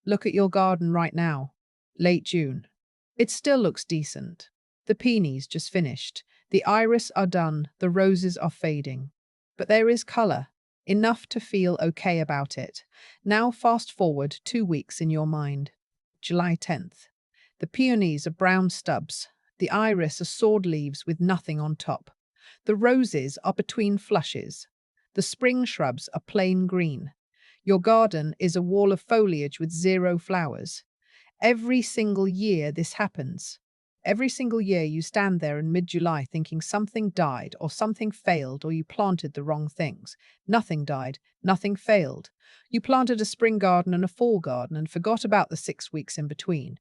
Look at your garden right now. Late June. It still looks decent. The peonies just finished. The iris are done. The roses are fading. But there is colour. Enough to feel okay about it. Now fast forward 2 weeks in your mind. July 10th. The peonies are brown stubs. The iris are sword leaves with nothing on top. The roses are between flushes. The spring shrubs are plain green. Your garden is a wall of foliage with zero flowers. Every single year this happens. Every single year you stand there in mid-July thinking something died or something failed or you planted the wrong things. Nothing died, nothing failed. You planted a spring garden and a fall garden and forgot about the 6 weeks in between.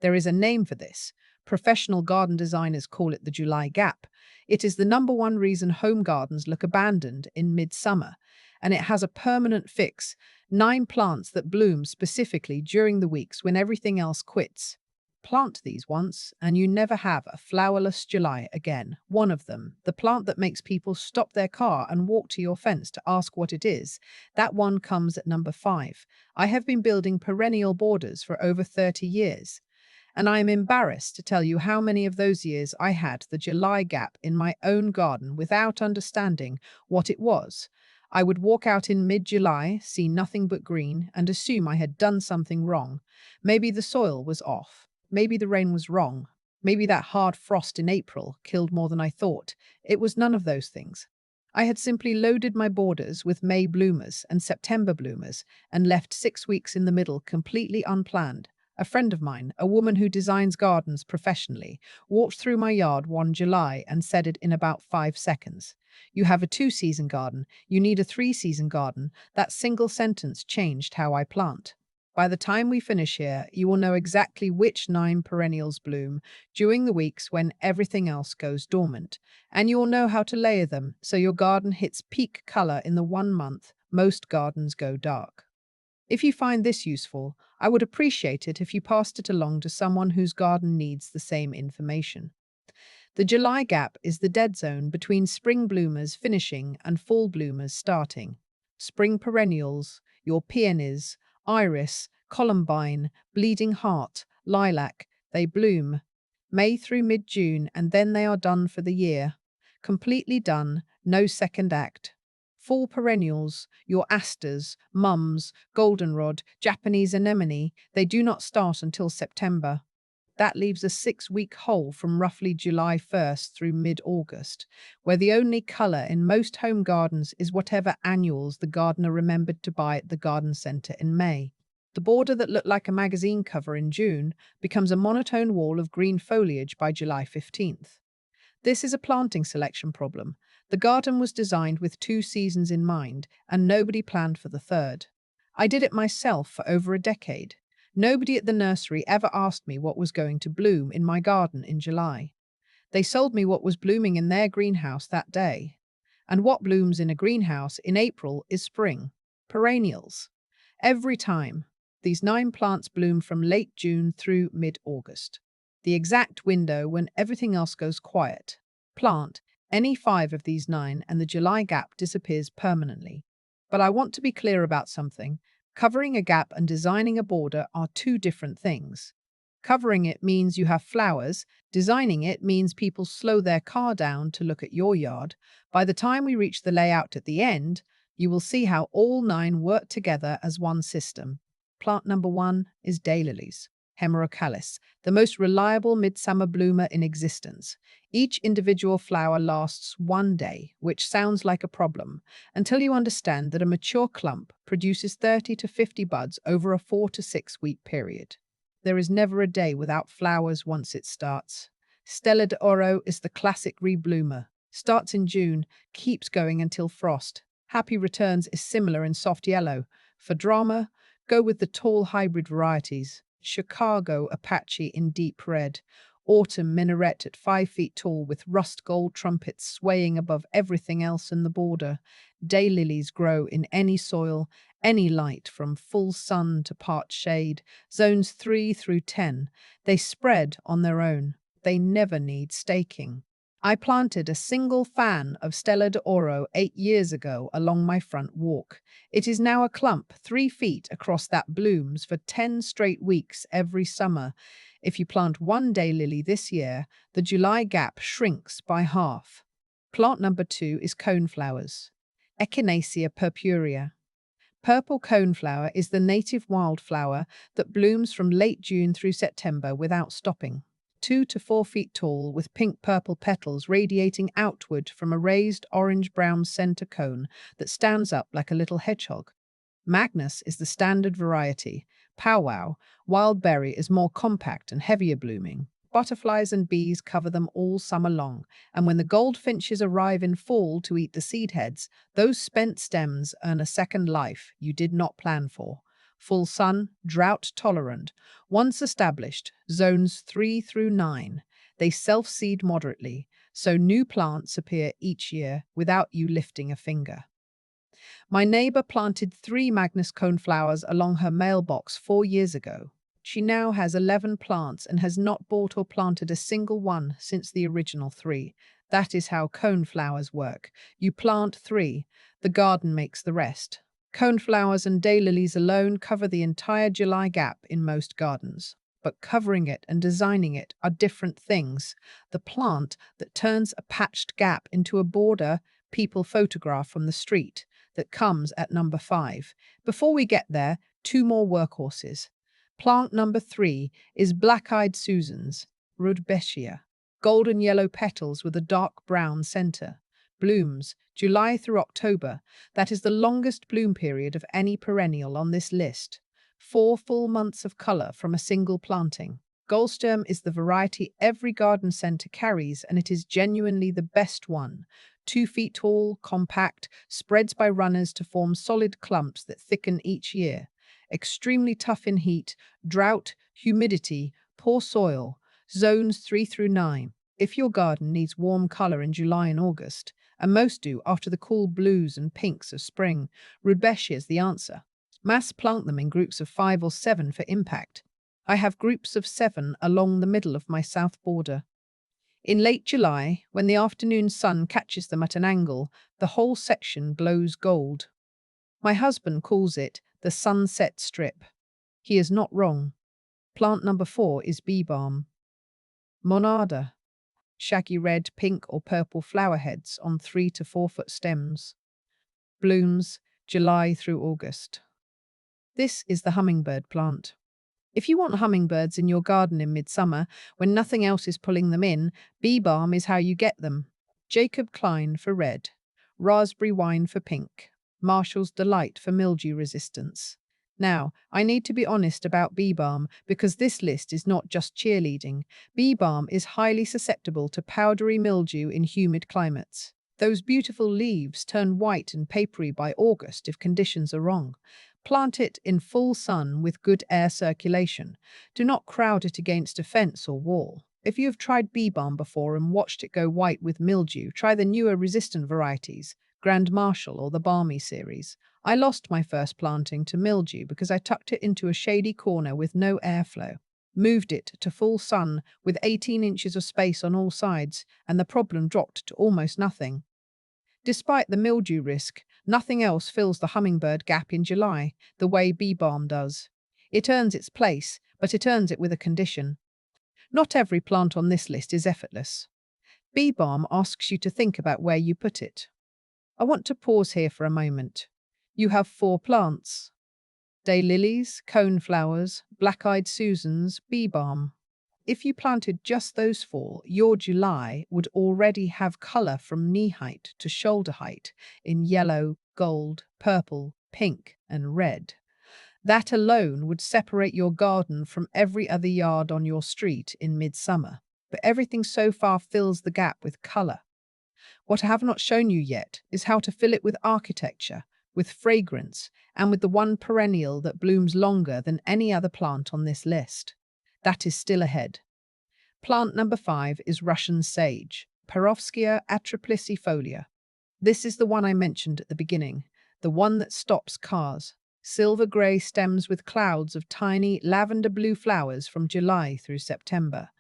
There is a name for this. Professional garden designers call it the July gap. It is the number one reason home gardens look abandoned in midsummer, and it has a permanent fix: 9 plants that bloom specifically during the weeks when everything else quits. Plant these once, and you never have a flowerless July again. One of them, the plant that makes people stop their car and walk to your fence to ask what it is, that one comes at number 5. I have been building perennial borders for over 30 years. And I am embarrassed to tell you how many of those years I had the July gap in my own garden without understanding what it was. I would walk out in mid-July, see nothing but green, and assume I had done something wrong. Maybe the soil was off. Maybe the rain was wrong. Maybe that hard frost in April killed more than I thought. It was none of those things. I had simply loaded my borders with May bloomers and September bloomers and left 6 weeks in the middle completely unplanned. A friend of mine, a woman who designs gardens professionally, walked through my yard one July and said it in about 5 seconds. You have a 2-season garden. You need a 3-season garden. That single sentence changed how I plant. By the time we finish here, you will know exactly which 9 perennials bloom during the weeks when everything else goes dormant. And you will know how to layer them so your garden hits peak color in the 1 month most gardens go dark. If you find this useful, I would appreciate it if you passed it along to someone whose garden needs the same information. The July gap is the dead zone between spring bloomers finishing and fall bloomers starting. Spring perennials, your peonies, iris, columbine, bleeding heart, lilac, they bloom May through mid-June, and then they are done for the year. Completely done, no second act. Fall perennials, your asters, mums, goldenrod, Japanese anemone, they do not start until September. That leaves a 6-week hole from roughly July 1st through mid-August, where the only colour in most home gardens is whatever annuals the gardener remembered to buy at the garden centre in May. The border that looked like a magazine cover in June becomes a monotone wall of green foliage by July 15th. This is a planting selection problem. The garden was designed with 2 seasons in mind, and nobody planned for the third. I did it myself for over a decade. Nobody at the nursery ever asked me what was going to bloom in my garden in July. They sold me what was blooming in their greenhouse that day. And what blooms in a greenhouse in April is spring. Perennials. Every time. These 9 plants bloom from late June through mid-August, the exact window when everything else goes quiet. Plant any 5 of these 9 and the July gap disappears permanently. But I want to be clear about something. Covering a gap and designing a border are 2 different things. Covering it means you have flowers. Designing it means people slow their car down to look at your yard. By the time we reach the layout at the end, you will see how all 9 work together as one system. Plant number 1 is Daylilies, Hemerocalis, the most reliable midsummer bloomer in existence. Each individual flower lasts 1 day, which sounds like a problem, until you understand that a mature clump produces 30 to 50 buds over a 4 to 6 week period. There is never a day without flowers once it starts. Stella d'Oro is the classic rebloomer. Starts in June, keeps going until frost. Happy Returns is similar in soft yellow. For drama, go with the tall hybrid varieties. Chicago Apache in deep red. Autumn Minaret at 5 feet tall with rust gold trumpets swaying above everything else in the border. Daylilies grow in any soil, any light, from full sun to part shade. Zones 3 through 10. They spread on their own. They never need staking. I planted a single fan of Stella de Oro 8 years ago along my front walk. It is now a clump 3 feet across that blooms for 10 straight weeks every summer. If you plant one daylily this year, the July gap shrinks by half. Plant number 2 is coneflowers. Echinacea purpurea. Purple coneflower is the native wildflower that blooms from late June through September without stopping. 2 to 4 feet tall, with pink-purple petals radiating outward from a raised orange-brown center cone that stands up like a little hedgehog. Magnus is the standard variety. Powwow, wild berry, is more compact and heavier blooming. Butterflies and bees cover them all summer long, and when the goldfinches arrive in fall to eat the seed heads, those spent stems earn a second life you did not plan for. Full sun, drought tolerant. Once established, zones 3 through 9, they self-seed moderately, so new plants appear each year without you lifting a finger. My neighbor planted 3 Magnus coneflowers along her mailbox 4 years ago. She now has 11 plants and has not bought or planted a single one since the original 3. That is how coneflowers work. You plant 3, the garden makes the rest. Coneflowers and daylilies alone cover the entire July gap in most gardens. But covering it and designing it are different things. The plant that turns a patched gap into a border people photograph from the street that comes at number 5. Before we get there, 2 more workhorses. Plant number 3 is black-eyed Susans, rudbeckia, golden yellow petals with a dark brown center. Blooms July through October. That is the longest bloom period of any perennial on this list. 4 full months of color from a single planting. Goldsturm is the variety every garden center carries, and it is genuinely the best one. 2 feet tall, compact, spreads by runners to form solid clumps that thicken each year. Extremely tough in heat, drought, humidity, poor soil. Zones 3 through 9. If your garden needs warm color in July and August, and most do after the cool blues and pinks of spring, rudbeckia is the answer. Mass plant them in groups of 5 or 7 for impact. I have groups of 7 along the middle of my south border. In late July, when the afternoon sun catches them at an angle, the whole section glows gold. My husband calls it the sunset strip. He is not wrong. Plant number 4 is bee balm. Monarda. Shaggy red, pink or purple flower heads on 3 to 4 foot stems. Blooms July through August. This is the hummingbird plant. If you want hummingbirds in your garden in midsummer, when nothing else is pulling them in, bee balm is how you get them. Jacob Klein for red, raspberry wine for pink, Marshall's Delight for mildew resistance. Now, I need to be honest about bee balm because this list is not just cheerleading. Bee balm is highly susceptible to powdery mildew in humid climates. Those beautiful leaves turn white and papery by August if conditions are wrong. Plant it in full sun with good air circulation. Do not crowd it against a fence or wall. If you have tried bee balm before and watched it go white with mildew, try the newer resistant varieties, Grand Marshall or the Balmy series. I lost my first planting to mildew because I tucked it into a shady corner with no airflow. Moved it to full sun with 18 inches of space on all sides, and the problem dropped to almost nothing. Despite the mildew risk, nothing else fills the hummingbird gap in July the way bee balm does. It earns its place, but it earns it with a condition. Not every plant on this list is effortless. Bee balm asks you to think about where you put it. I want to pause here for a moment. You have 4 plants: daylilies, coneflowers, black-eyed Susans, bee balm. If you planted just those 4, your July would already have color from knee height to shoulder height in yellow, gold, purple, pink, and red. That alone would separate your garden from every other yard on your street in midsummer. But everything so far fills the gap with color. What I have not shown you yet is how to fill it with architecture, with fragrance, and with the one perennial that blooms longer than any other plant on this list. That is still ahead. Plant number 5 is Russian sage, Perovskia atriplycifolia. This is the one I mentioned at the beginning, the one that stops cars. Silver-grey stems with clouds of tiny lavender-blue flowers from July through September.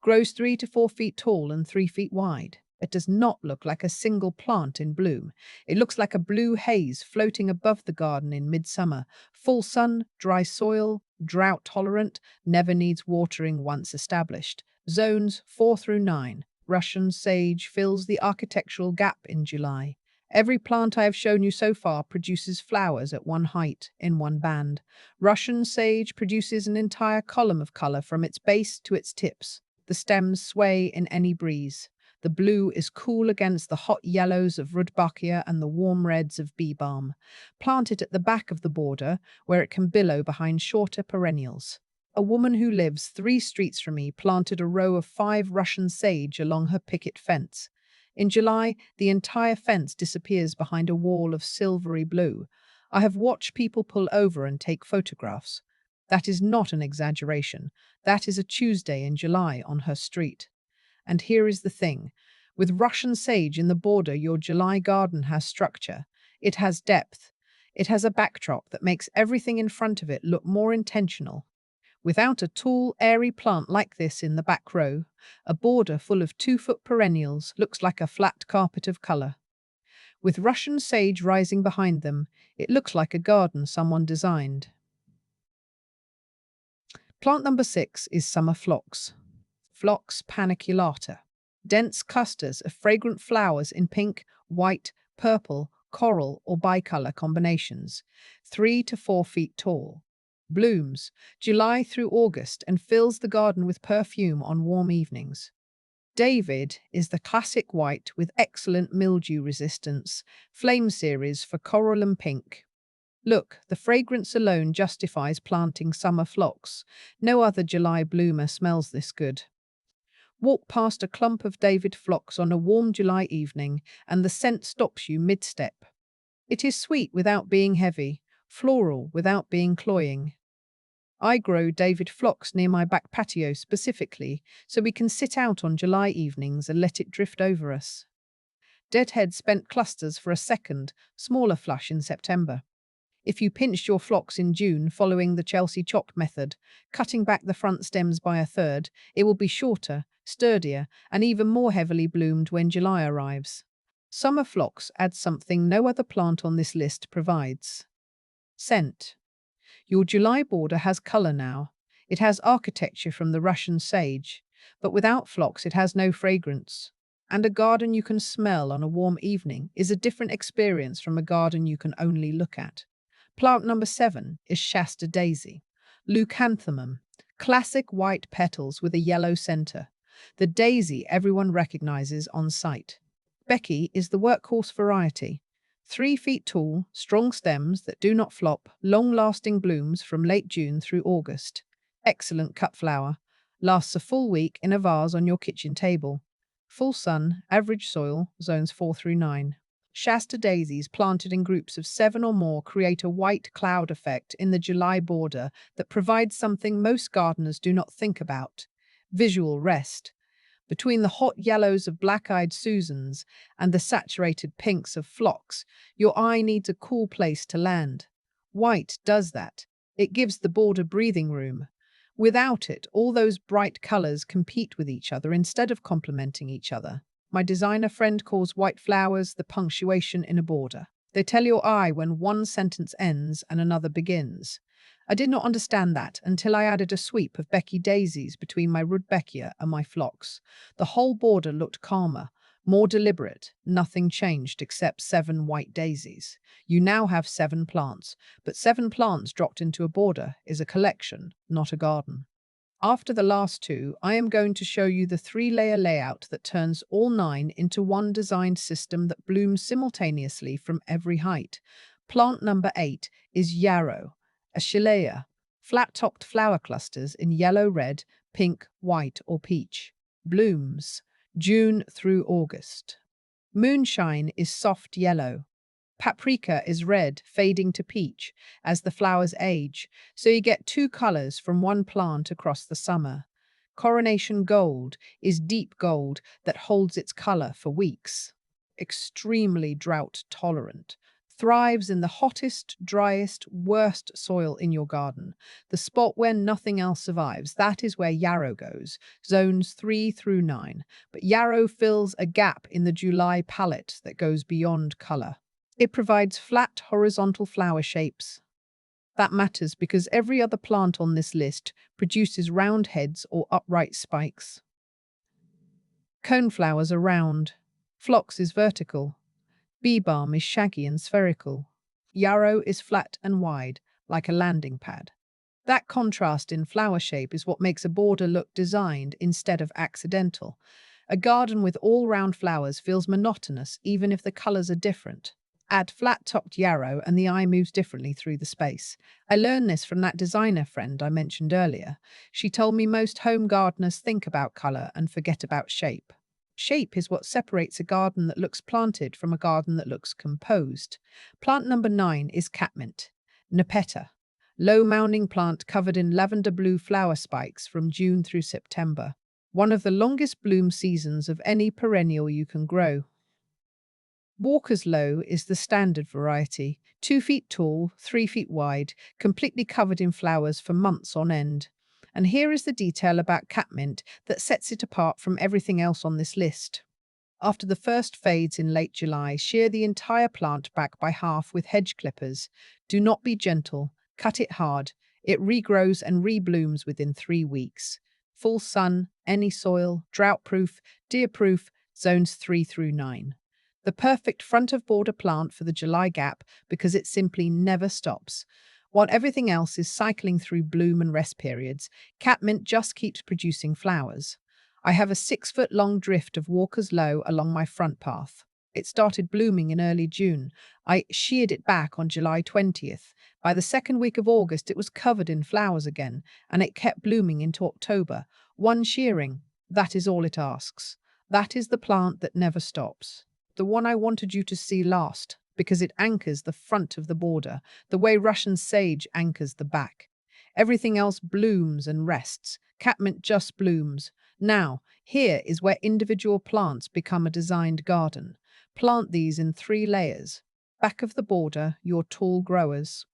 Grows 3 to 4 feet tall and 3 feet wide. It does not look like a single plant in bloom. It looks like a blue haze floating above the garden in midsummer. Full sun, dry soil, drought tolerant, never needs watering once established. Zones 4 through 9. Russian sage fills the architectural gap in July. Every plant I have shown you so far produces flowers at one height, in one band. Russian sage produces an entire column of color from its base to its tips. The stems sway in any breeze. The blue is cool against the hot yellows of rudbeckia and the warm reds of bee balm. Plant it at the back of the border, where it can billow behind shorter perennials. A woman who lives 3 streets from me planted a row of 5 Russian sage along her picket fence. In July, the entire fence disappears behind a wall of silvery blue. I have watched people pull over and take photographs. That is not an exaggeration. That is a Tuesday in July on her street. And here is the thing. With Russian sage in the border, your July garden has structure. It has depth. It has a backdrop that makes everything in front of it look more intentional. Without a tall, airy plant like this in the back row, a border full of 2-foot perennials looks like a flat carpet of color. With Russian sage rising behind them, it looks like a garden someone designed. Plant number 6 is summer phlox. Phlox paniculata. Dense clusters of fragrant flowers in pink, white, purple, coral, or bicolor combinations, 3 to 4 feet tall. Blooms July through August and fills the garden with perfume on warm evenings. David is the classic white with excellent mildew resistance, flame series for coral and pink. Look, the fragrance alone justifies planting summer phlox. No other July bloomer smells this good. Walk past a clump of David phlox on a warm July evening, and the scent stops you mid-step. It is sweet without being heavy, floral without being cloying. I grow David phlox near my back patio specifically, so we can sit out on July evenings and let it drift over us. Deadhead spent clusters for a second, smaller flush in September. If you pinched your phlox in June following the Chelsea chop method, cutting back the front stems by a third, it will be shorter, sturdier, and even more heavily bloomed when July arrives. Summer phlox adds something no other plant on this list provides. Scent. Your July border has color now. It has architecture from the Russian sage, but without phlox it has no fragrance. And a garden you can smell on a warm evening is a different experience from a garden you can only look at. Plant number 7 is Shasta daisy. Leucanthemum, classic white petals with a yellow center. The daisy everyone recognizes on sight. Becky is the workhorse variety. 3 feet tall, strong stems that do not flop, long-lasting blooms from late June through August. Excellent cut flower. Lasts a full week in a vase on your kitchen table. Full sun, average soil, zones 4 through 9. Shasta daisies planted in groups of 7 or more create a white cloud effect in the July border that provides something most gardeners do not think about: visual rest. Between the hot yellows of black-eyed Susans and the saturated pinks of phlox, your eye needs a cool place to land. White does that. It gives the border breathing room. Without it, all those bright colors compete with each other instead of complementing each other. My designer friend calls white flowers the punctuation in a border. They tell your eye when one sentence ends and another begins. I did not understand that until I added a sweep of Becky daisies between my rudbeckia and my phlox. The whole border looked calmer, more deliberate. Nothing changed except 7 white daisies. You now have 7 plants, but 7 plants dropped into a border is a collection, not a garden. After the last 2, I am going to show you the 3-layer layout that turns all 9 into one designed system that blooms simultaneously from every height. Plant number 8 is Yarrow, a Shilea, flat-topped flower clusters in yellow, red, pink, white, or peach. Blooms June through August. Moonshine is soft yellow. Paprika is red, fading to peach as the flowers age, so you get 2 colors from one plant across the summer. Coronation gold is deep gold that holds its color for weeks. Extremely drought tolerant. Thrives in the hottest, driest, worst soil in your garden. The spot where nothing else survives. That is where yarrow goes, zones 3 through 9. But yarrow fills a gap in the July palette that goes beyond color. It provides flat, horizontal flower shapes. That matters because every other plant on this list produces round heads or upright spikes. Coneflowers are round. Phlox is vertical. Balm is shaggy and spherical. Yarrow is flat and wide, like a landing pad. That contrast in flower shape is what makes a border look designed instead of accidental. A garden with all-round flowers feels monotonous even if the colors are different. Add flat-topped yarrow and the eye moves differently through the space. I learned this from that designer friend I mentioned earlier. She told me most home gardeners think about color and forget about shape. Shape is what separates a garden that looks planted from a garden that looks composed. Plant number 9 is Catmint, Nepeta. Low mounding plant covered in lavender blue flower spikes from June through September. One of the longest bloom seasons of any perennial you can grow. Walker's Low is the standard variety, 2 feet tall, 3 feet wide, completely covered in flowers for months on end. And here is the detail about Catmint that sets it apart from everything else on this list. After the first fades in late July, shear the entire plant back by half with hedge clippers. Do not be gentle, cut it hard. It regrows and reblooms within 3 weeks. Full sun, any soil, drought-proof, deer-proof, zones 3 through 9. The perfect front-of-border plant for the July gap because it simply never stops. While everything else is cycling through bloom and rest periods, Catmint just keeps producing flowers. I have a 6-foot-long drift of Walker's Low along my front path. It started blooming in early June. I sheared it back on July 20th. By the second week of August, it was covered in flowers again, and it kept blooming into October. One shearing, that is all it asks. That is the plant that never stops. The one I wanted you to see last, because it anchors the front of the border, the way Russian sage anchors the back. Everything else blooms and rests. Catmint just blooms. Now, here is where individual plants become a designed garden. Plant these in 3 layers. Back of the border, your tall growers.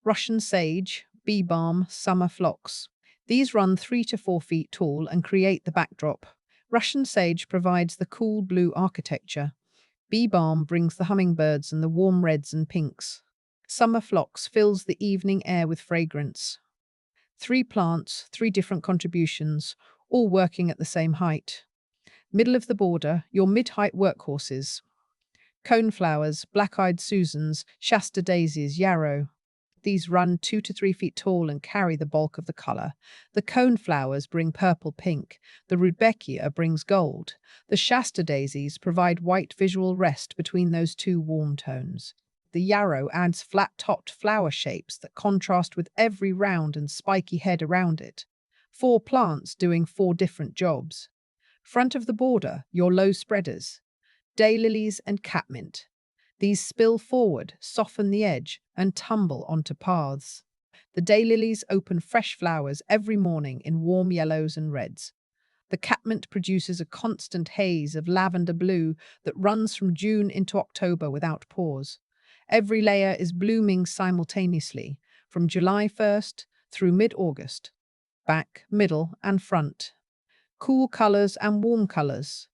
Russian sage, bee balm, summer phlox. These run 3 to 4 feet tall and create the backdrop. Russian sage provides the cool blue architecture. Bee balm brings the hummingbirds and the warm reds and pinks. Summer phlox fills the evening air with fragrance. 3 plants, 3 different contributions, all working at the same height. Middle of the border, your mid-height workhorses. Coneflowers, black-eyed Susans, Shasta daisies, yarrow. These run 2 to 3 feet tall and carry the bulk of the color. The coneflowers bring purple-pink. The rudbeckia brings gold. The Shasta daisies provide white visual rest between those 2 warm tones. The yarrow adds flat-topped flower shapes that contrast with every round and spiky head around it. 4 plants doing 4 different jobs. Front of the border, your low spreaders. Daylilies and Catmint. These spill forward, soften the edge, and tumble onto paths. The daylilies open fresh flowers every morning in warm yellows and reds. The Catmint produces a constant haze of lavender blue that runs from June into October without pause. Every layer is blooming simultaneously, from July 1st through mid-August. Back, middle, and front. Cool colors and warm colors.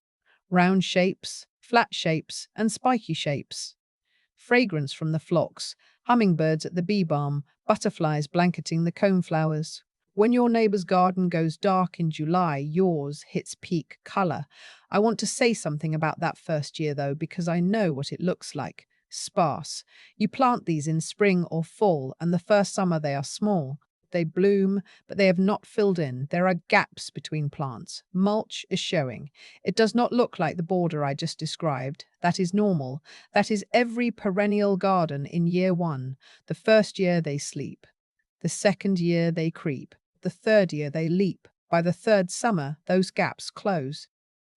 Round shapes, flat shapes, and spiky shapes. Fragrance from the phlox, hummingbirds at the bee balm, butterflies blanketing the coneflowers. When your neighbor's garden goes dark in July, yours hits peak color. I want to say something about that first year, though, because I know what it looks like. Sparse. You plant these in spring or fall, and the first summer they are small. They bloom, but they have not filled in. There are gaps between plants. Mulch is showing. It does not look like the border I just described. That is normal. That is every perennial garden in year 1. The first year they sleep. The second year they creep. The third year they leap. By the third summer, those gaps close.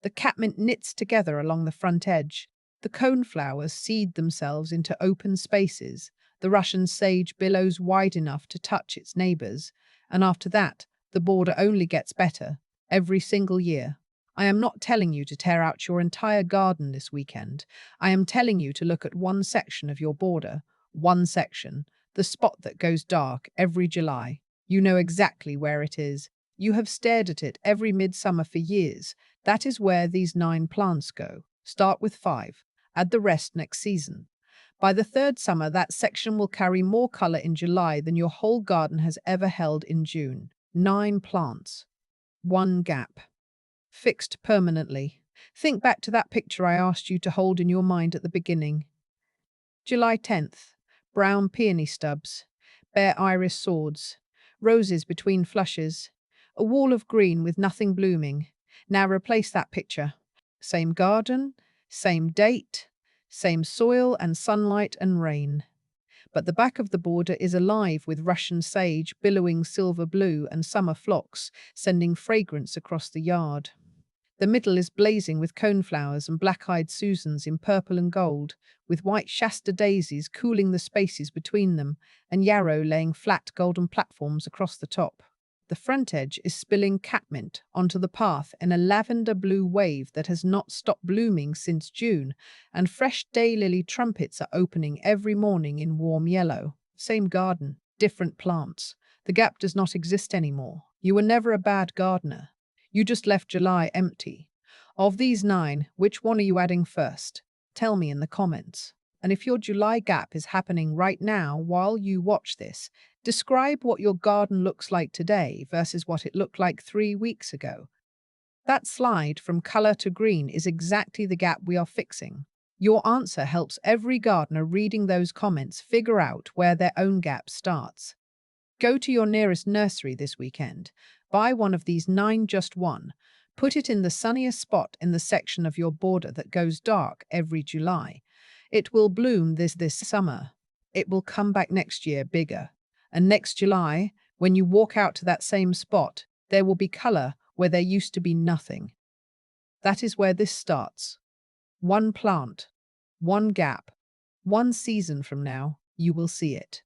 The catmint knits together along the front edge. The coneflowers seed themselves into open spaces. The Russian sage billows wide enough to touch its neighbors, and after that, the border only gets better, every single year. I am not telling you to tear out your entire garden this weekend. I am telling you to look at one section of your border, one section, the spot that goes dark every July. You know exactly where it is. You have stared at it every midsummer for years. That is where these 9 plants go. Start with 5. Add the rest next season. By the third summer, that section will carry more color in July than your whole garden has ever held in June. 9 plants. 1 gap. Fixed permanently. Think back to that picture I asked you to hold in your mind at the beginning. July 10th. Brown peony stubs. Bare iris swords. Roses between flushes. A wall of green with nothing blooming. Now replace that picture. Same garden, same date, same soil and sunlight and rain. But the back of the border is alive with Russian sage, billowing silver blue, and summer phlox, sending fragrance across the yard. The middle is blazing with coneflowers and black-eyed Susans in purple and gold, with white Shasta daisies cooling the spaces between them, and Yarrow laying flat golden platforms across the top. The front edge is spilling catmint onto the path in a lavender-blue wave that has not stopped blooming since June, and fresh daylily trumpets are opening every morning in warm yellow. Same garden, different plants. The gap does not exist anymore. You were never a bad gardener. You just left July empty. Of these 9, which one are you adding first? Tell me in the comments. And if your July gap is happening right now while you watch this, describe what your garden looks like today versus what it looked like 3 weeks ago. That slide from color to green is exactly the gap we are fixing. Your answer helps every gardener reading those comments figure out where their own gap starts. Go to your nearest nursery this weekend. Buy one of these 9, just one. Put it in the sunniest spot in the section of your border that goes dark every July. It will bloom this summer. It will come back next year bigger. And next July, when you walk out to that same spot, there will be color where there used to be nothing. That is where this starts. One plant, one gap, one season from now, you will see it.